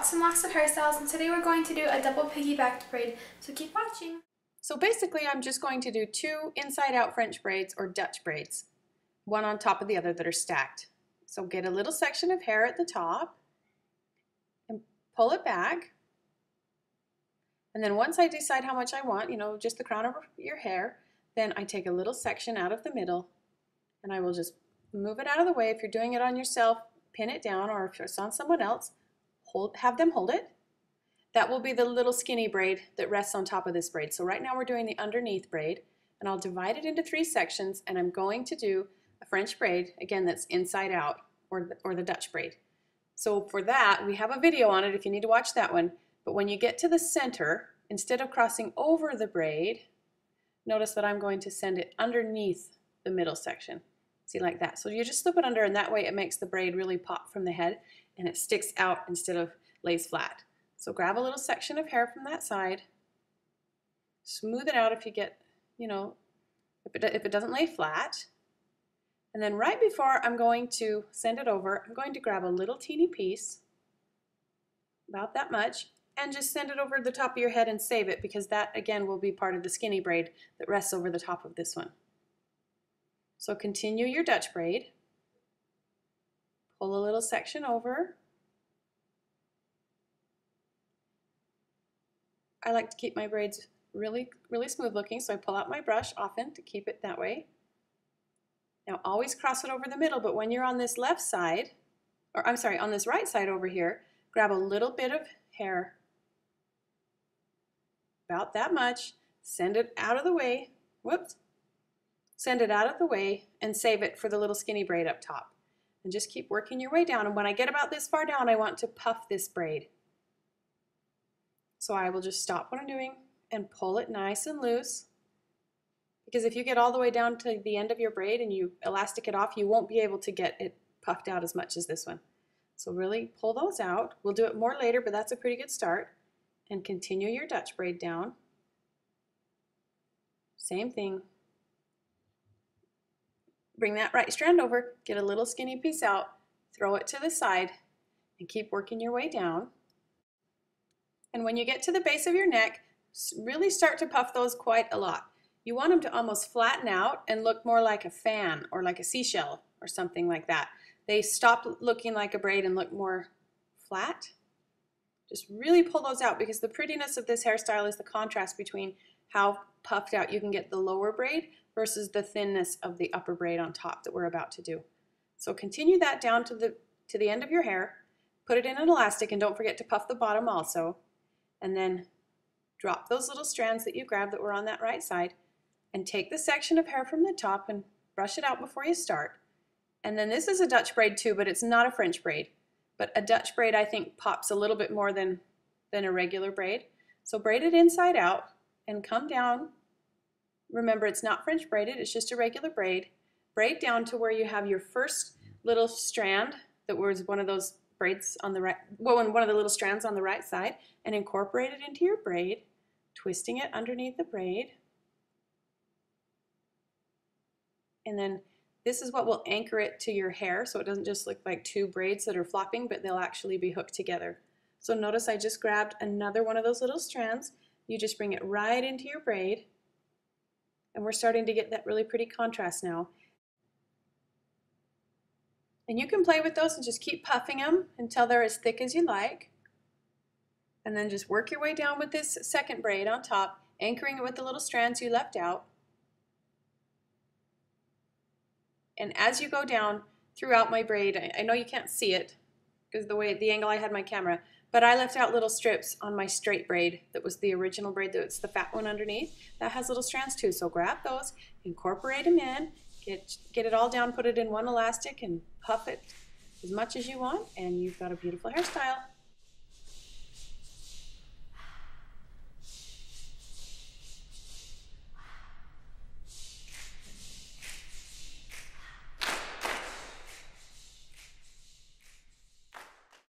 lots and lots of hairstyles, and today we're going to do a double piggybacked braid, so keep watching. So basically I'm just going to do two inside out French braids or Dutch braids, one on top of the other that are stacked. So get a little section of hair at the top and pull it back. And then once I decide how much I want, just the crown of your hair, then I take a little section out of the middle and I will just move it out of the way. If you're doing it on yourself, pin it down, or if it's on someone else, have them hold it. That will be the little skinny braid that rests on top of this braid. So right now we're doing the underneath braid, and I'll divide it into 3 sections, and I'm going to do a French braid, again, that's inside out, or the Dutch braid. So for that, we have a video on it if you need to watch that one. But when you get to the center, instead of crossing over the braid, notice that I'm going to send it underneath the middle section. See, like that. So you just slip it under, and that way it makes the braid really pop from the head and it sticks out instead of lays flat. So grab a little section of hair from that side, smooth it out if you get, if it doesn't lay flat. And then right before I'm going to send it over, I'm going to grab a little teeny piece, about that much, and just send it over the top of your head and save it, because that again will be part of the skinny braid that rests over the top of this one. So continue your Dutch braid, pull a little section over. I like to keep my braids really, really smooth looking, so I pull out my brush often to keep it that way. Now always cross it over the middle, but when you're on this left side, or I'm sorry, on this right side over here, grab a little bit of hair, about that much, send it out of the way, whoops, send it out of the way and save it for the little skinny braid up top. And just keep working your way down, and when I get about this far down, I want to puff this braid. So I will just stop what I'm doing and pull it nice and loose, because if you get all the way down to the end of your braid and you elastic it off, you won't be able to get it puffed out as much as this one. So really pull those out. We'll do it more later, but that's a pretty good start. And continue your Dutch braid down. Same thing. Bring that right strand over, get a little skinny piece out, throw it to the side, and keep working your way down. And when you get to the base of your neck, really start to puff those quite a lot. You want them to almost flatten out and look more like a fan or like a seashell or something like that. They stop looking like a braid and look more flat. Just really pull those out, because the prettiness of this hairstyle is the contrast between how puffed out you can get the lower braid versus the thinness of the upper braid on top that we're about to do. So continue that down to the end of your hair, put it in an elastic, and don't forget to puff the bottom also. And then drop those little strands that you grabbed that were on that right side, and take the section of hair from the top and brush it out before you start. And then this is a Dutch braid too, but it's not a French braid. But a Dutch braid, I think, pops a little bit more than a regular braid. So braid it inside out and come down. Remember, it's not French braided, it's just a regular braid. Braid down to where you have your first little strand that was one of those braids on the right, well, one of the little strands on the right side, and incorporate it into your braid, twisting it underneath the braid. And then this is what will anchor it to your hair, so it doesn't just look like 2 braids that are flopping, but they'll actually be hooked together. So notice I just grabbed another one of those little strands. You just bring it right into your braid, and we're starting to get that really pretty contrast now. And you can play with those and just keep puffing them until they're as thick as you like. And then just work your way down with this second braid on top, anchoring it with the little strands you left out. And as you go down throughout my braid, I know you can't see it because the angle I had my camera, but I left out little strips on my straight braid that was the original braid, that's the fat one underneath. That has little strands too, so grab those, incorporate them in, get it all down, put it in one elastic, and puff it as much as you want, and you've got a beautiful hairstyle.